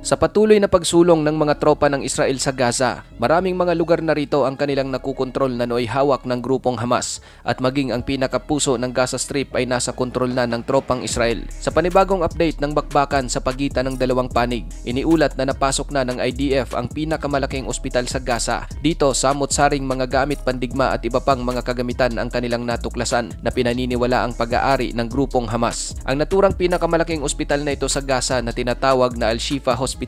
Sa patuloy na pagsulong ng mga tropa ng Israel sa Gaza, maraming mga lugar na rito ang kanilang nakukontrol na nooy hawak ng grupong Hamas at maging ang pinakapuso ng Gaza Strip ay nasa kontrol na ng tropang Israel. Sa panibagong update ng bakbakan sa pagitan ng dalawang panig, iniulat na napasok na ng IDF ang pinakamalaking ospital sa Gaza. Dito, samot-saring mga gamit pandigma at iba pang mga kagamitan ang kanilang natuklasan na pinaniniwala ang pag-aari ng grupong Hamas. Ang naturang pinakamalaking ospital na ito sa Gaza na tinatawag na Al-Shifa Hospital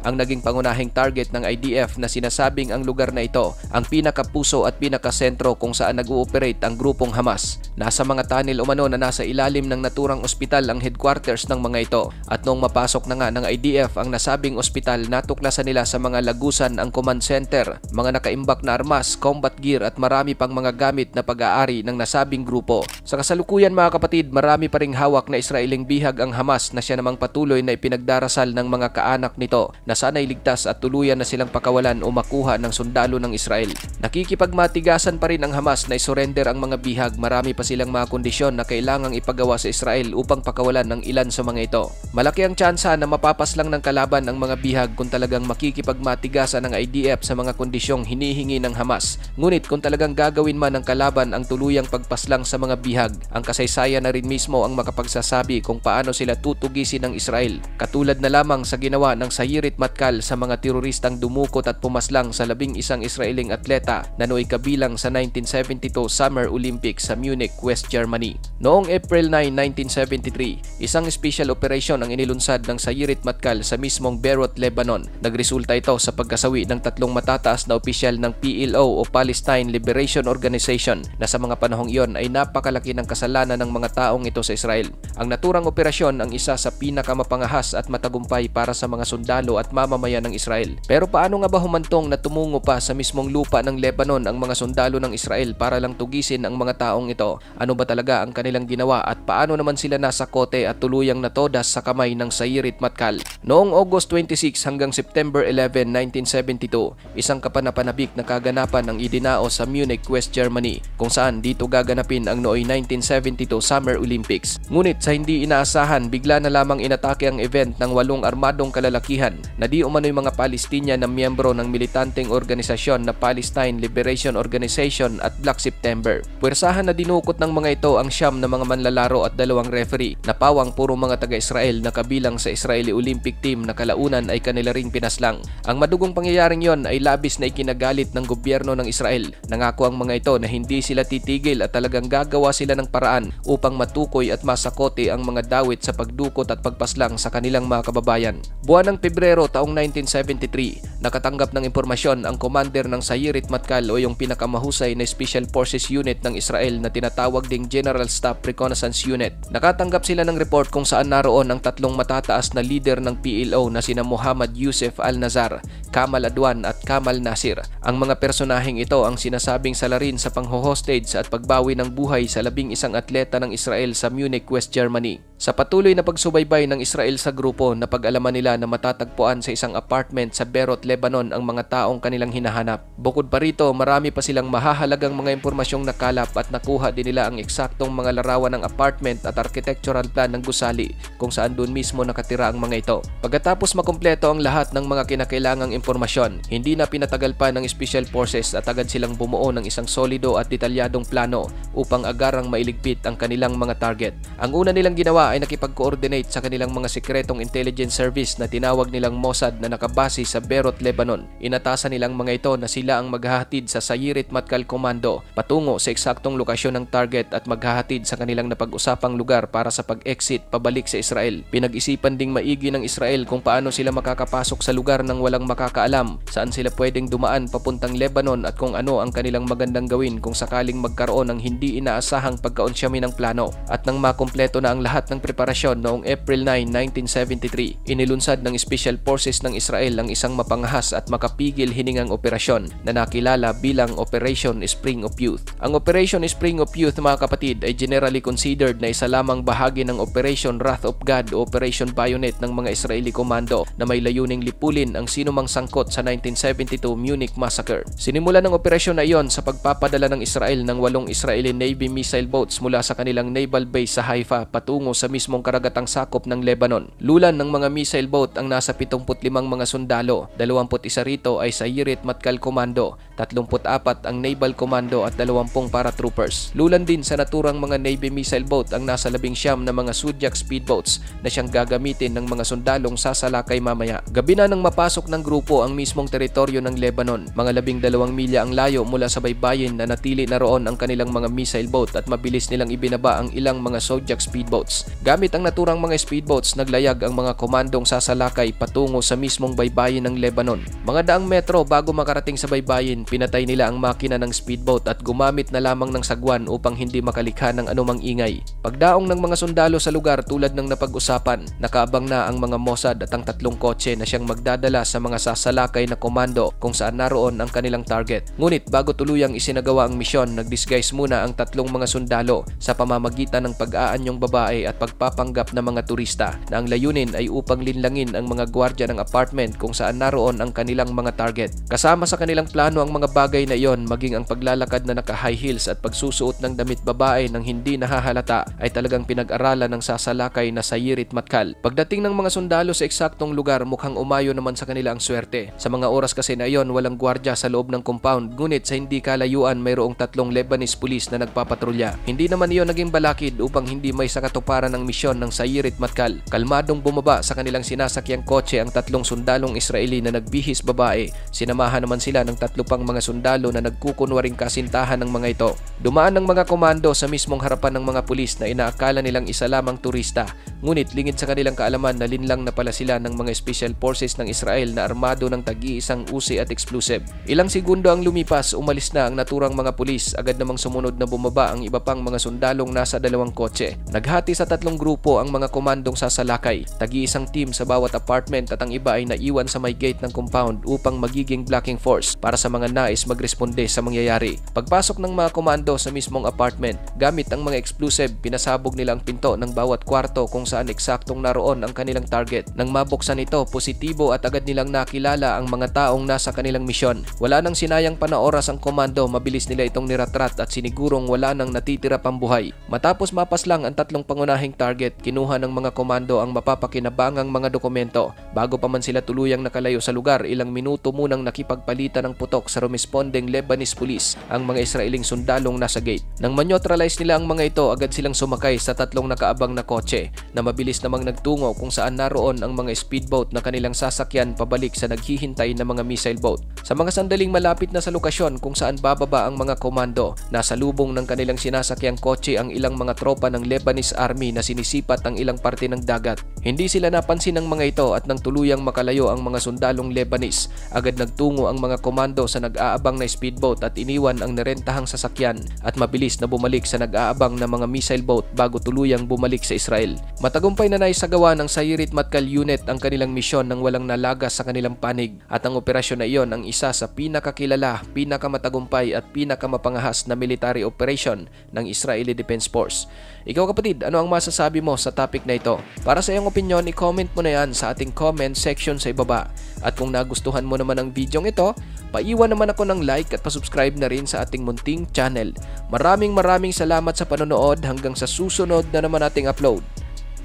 ang naging pangunahing target ng IDF na sinasabing ang lugar na ito ang pinakapuso at pinakasentro kung saan nag-ooperate ang grupong Hamas. Nasa mga tunnel umano na nasa ilalim ng naturang ospital ang headquarters ng mga ito at noong mapasok na nga ng IDF ang nasabing ospital, natuklasan nila sa mga lagusan ang command center, mga nakaimbak na armas, combat gear at marami pang mga gamit na pag-aari ng nasabing grupo. Sa kasalukuyan mga kapatid, marami pa ring hawak na Israeling bihag ang Hamas na siya namang patuloy na ipinagdarasal ng mga kaanak nito na sana'y ligtas at tuluyan na silang pakawalan o makuha ng sundalo ng Israel. Nakikipagmatigasan pa rin ang Hamas na isurrender ang mga bihag. Marami pa silang mga kondisyon na kailangang ipagawa sa Israel upang pakawalan ng ilan sa mga ito. Malaki ang tsansa na mapapaslang ng kalaban ang mga bihag kung talagang makikipagmatigasan ng IDF sa mga kondisyong hinihingi ng Hamas. Ngunit kung talagang gagawin man ng kalaban ang tuluyang pagpaslang sa mga bihag, ang kasaysayan na rin mismo ang makapagsasabi kung paano sila tutugisin ng Israel. Katulad na lamang sa ginawa ng Sayirit Matkal sa mga teroristang dumukot at pumaslang sa 11 Israeling atleta na nooy kabilang sa 1972 Summer Olympics sa Munich, West Germany. Noong April 9, 1973, isang special operation ang inilunsad ng Sayirit Matkal sa mismong Beirut, Lebanon. Nagresulta ito sa pagkasawi ng 3 matataas na opisyal ng PLO o Palestine Liberation Organization na sa mga panahong iyon ay napakalaki ng kasalanan ng mga taong ito sa Israel. Ang naturang operasyon ang isa sa pinakamapangahas at matagumpay para sa mga sundalo at mamamayan ng Israel. Pero paano nga ba humantong na tumungo pa sa mismong lupa ng Lebanon ang mga sundalo ng Israel para lang tugisin ang mga taong ito? Ano ba talaga ang kanilang ginawa at paano naman sila nasa kote at tuluyang natodas sa kamay ng Sayirit Matkal? Noong August 26 hanggang September 11, 1972, isang kapanapanabik na kaganapan ang idinao sa Munich, West Germany, kung saan dito gaganapin ang nooy 1972 Summer Olympics. Ngunit sa hindi inaasahan, bigla na lamang inatake ang event ng 8 armadong kalalakihan na di umano'y mga Palestinian na miyembro ng militanteng organisasyon na Palestine Liberation Organization at Black September. Puwersahan na dinukot ng mga ito ang siyam na mga manlalaro at 2 referee na pawang puro mga taga-Israel na kabilang sa Israeli Olympic Team na kalaunan ay kanila ring pinaslang. Ang madugong pangyayaring yon ay labis na ikinagalit ng gobyerno ng Israel. Nangako ang mga ito na hindi sila titigil at talagang gagawa sila ng paraan upang matukoy at masakote ang mga dawit sa pagdukot at pagpaslang sa kanilang mga kababayan. Buwan ng Pebrero taong 1973, nakatanggap ng impormasyon ang commander ng Sayirit Matkal o yung pinakamahusay na Special Forces Unit ng Israel na tinatawag ding General Staff Reconnaissance Unit. Nakatanggap sila ng report kung saan naroon ang 3 matataas na leader ng PLO na sina Muhammad Yusuf Al-Nazar, Kamal Adwan at Kamal Nasir. Ang mga personaheng ito ang sinasabing salarin sa pang-hostage at pagbawi ng buhay sa 11 atleta ng Israel sa Munich, West Germany. Sa patuloy na pagsubaybay ng Israel sa grupo, napag-alaman nila na matatagpuan sa isang apartment sa Beirut, Lebanon ang mga taong kanilang hinahanap. Bukod pa rito, marami pa silang mahahalagang mga impormasyong nakalap at nakuha din nila ang eksaktong mga larawan ng apartment at architectural plan ng gusali kung saan doon mismo nakatira ang mga ito. Pagkatapos makumpleto ang lahat ng mga kinakailangang impormasyon, hindi na pinatagal pa ng Special Forces at agad silang bumuo ng isang solido at detalyadong plano upang agarang mailigpit ang kanilang mga target. Ang una nilang ginawa ay nakipag-coordinate sa kanilang mga sekretong intelligence service na tinawag nilang Mossad na nakabase sa Beirut, Lebanon. Inatasan nilang mga ito na sila ang maghahatid sa Sayirit Matkal Commando patungo sa eksaktong lokasyon ng target at maghahatid sa kanilang napag-usapang lugar para sa pag-exit pabalik sa Israel. Pinag-isipan ding maigi ng Israel kung paano sila makakapasok sa lugar nang walang makakaalam, saan sila pwedeng dumaan papuntang Lebanon at kung ano ang kanilang magandang gawin kung sakaling magkaroon ng hindi inaasahang pagkaunsyami ng plano. At nang makumpleto na ang lahat ng preparasyon noong April 9, 1973, inilunsad ng Special Forces ng Israel ang isang mapanghang mapangahas at makapigil hiningang operasyon na nakilala bilang Operation Spring of Youth. Ang Operation Spring of Youth, mga kapatid, ay generally considered na isa lamang bahagi ng Operation Wrath of God o Operation Bayonet ng mga Israeli Commando na may layuning lipulin ang sinumang sangkot sa 1972 Munich Massacre. Sinimula ng operasyon na iyon sa pagpapadala ng Israel ng 8 Israeli Navy missile boats mula sa kanilang naval base sa Haifa patungo sa mismong karagatang sakop ng Lebanon. Lulan ng mga missile boat ang nasa 75 mga sundalo, 21 rito ay sa Yirit Matkal Commando, 34 ang Naval Commando at 20 paratroopers. Lulan din sa naturang mga Navy missile boat ang nasa 19 na mga Zodiac speedboats na siyang gagamitin ng mga sundalong sasalakay mamaya. Gabi na nang mapasok ng grupo ang mismong teritoryo ng Lebanon. Mga 12 milya ang layo mula sa baybayin na natili na roon ang kanilang mga missile boat at mabilis nilang ibinaba ang ilang mga Zodiac speedboats. Gamit ang naturang mga speedboats, naglayag ang mga komandong sasalakay patungo sa mismong baybayin ng Lebanon. Mga daang metro bago makarating sa baybayin, pinatay nila ang makina ng speedboat at gumamit na lamang ng sagwan upang hindi makalikha ng anumang ingay. Pagdaong ng mga sundalo sa lugar tulad ng napag-usapan, nakaabang na ang mga Mossad at ang 3 kotse na siyang magdadala sa mga sasalakay na komando kung saan naroon ang kanilang target. Ngunit bago tuluyang isinagawa ang misyon, nag-disguise muna ang 3 mga sundalo sa pamamagitan ng pag-aanyong babae at pagpapanggap ng mga turista na ang layunin ay upang linlangin ang mga gwardya ng apartment kung saan naroon ang kanilang mga target. Kasama sa kanilang plano ang mga bagay na iyon, maging ang paglalakad na naka-high heels at pagsusuot ng damit babae ng hindi nahahalata ay talagang pinag-aralan ng sasalakay na sa Yirit Matkal. Pagdating ng mga sundalo sa eksaktong lugar, mukhang umayo naman sa kanila ang swerte. Sa mga oras kasi na iyon, walang gwardya sa loob ng compound, ngunit sa hindi kalayuan mayroong 3 Lebanese police na nagpapatrolya. Hindi naman iyon naging balakid upang hindi may sakatuparan ng misyon ng sa Yirit Matkal. Kalmadong bumaba sa kanilang sinasakyang kotse ang 3 sundalong Israeli na nagbihis babae. Sinamahan naman sila ng 3 pang mga sundalo na nagkukunwaring kasintahan ng mga ito. Dumaan ng mga komando sa mismong harapan ng mga pulis na inaakala nilang isa lamang turista. Ngunit lingid sa kanilang kaalaman na linlang na pala sila ng mga special forces ng Israel na armado ng tag-iisang usi at explosive. Ilang segundo ang lumipas, umalis na ang naturang mga pulis. Agad namang sumunod na bumaba ang iba pang mga sundalong nasa 2 kotse. Naghati sa 3 grupo ang mga komandong sasalakay. Tag-iisang team sa bawat apartment at ang iba ay naiwan sa may gate ng compound upang magiging blocking force para sa mga nais magresponde sa mangyayari. Pagpasok ng mga komando sa mismong apartment, gamit ang mga explosive, pinasabog nila ang pinto ng bawat kwarto kung saan eksaktong naroon ang kanilang target. Nang mabuksan ito, positibo at agad nilang nakilala ang mga taong nasa kanilang misyon. Wala nang sinayang panaoras ang komando, mabilis nila itong niratrat at sinigurong wala nang natitira pang buhay. Matapos mapaslang ang 3 pangunahing target, kinuha ng mga komando ang mapapakinabangang mga dokumento. Bago pa man sila tuluyang nakalayo sa lugar, ilang minuto munang nakipagpalitan ng putok sa responding Lebanese police ang mga Israeling sundalong nasa gate. Nang maneutralize nila ang mga ito, agad silang sumakay sa 3 nakaabang na kotse na mabilis namang nagtungo kung saan naroon ang mga speedboat na kanilang sasakyan pabalik sa naghihintay na mga missile boat. Sa mga sandaling malapit na sa lokasyon kung saan bababa ang mga komando, nasa lubong ng kanilang sinasakyang kotse ang ilang mga tropa ng Lebanese Army na sinisipat ang ilang parte ng dagat. Hindi sila napansin ng mga ito at nang tuluyang makalayo ang mga sundalong Lebanese, agad nagtungo ang mga komando sa nag-aabang na speedboat at iniwan ang narentahang sasakyan at mabilis na bumalik sa nag-aabang na mga missile boat bago tuluyang bumalik sa Israel. Matagumpay na naisagawa ng Yirit Matkal Unit ang kanilang misyon nang walang nalagas sa kanilang panig at ang operasyon na iyon ang isa sa pinakakilala, pinakamatagumpay at pinakamapangahas na military operation ng Israeli Defense Force. Ikaw kapatid, ano ang masasabi mo sa topic na ito? Para sa iyong opinion, i-comment mo na yan sa ating comment section sa ibaba. At kung nagustuhan mo naman ang video ito, paiwan naman ako ng like at pasubscribe na rin sa ating munting channel. Maraming salamat sa panonood, hanggang sa susunod na naman nating upload.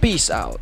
Peace out!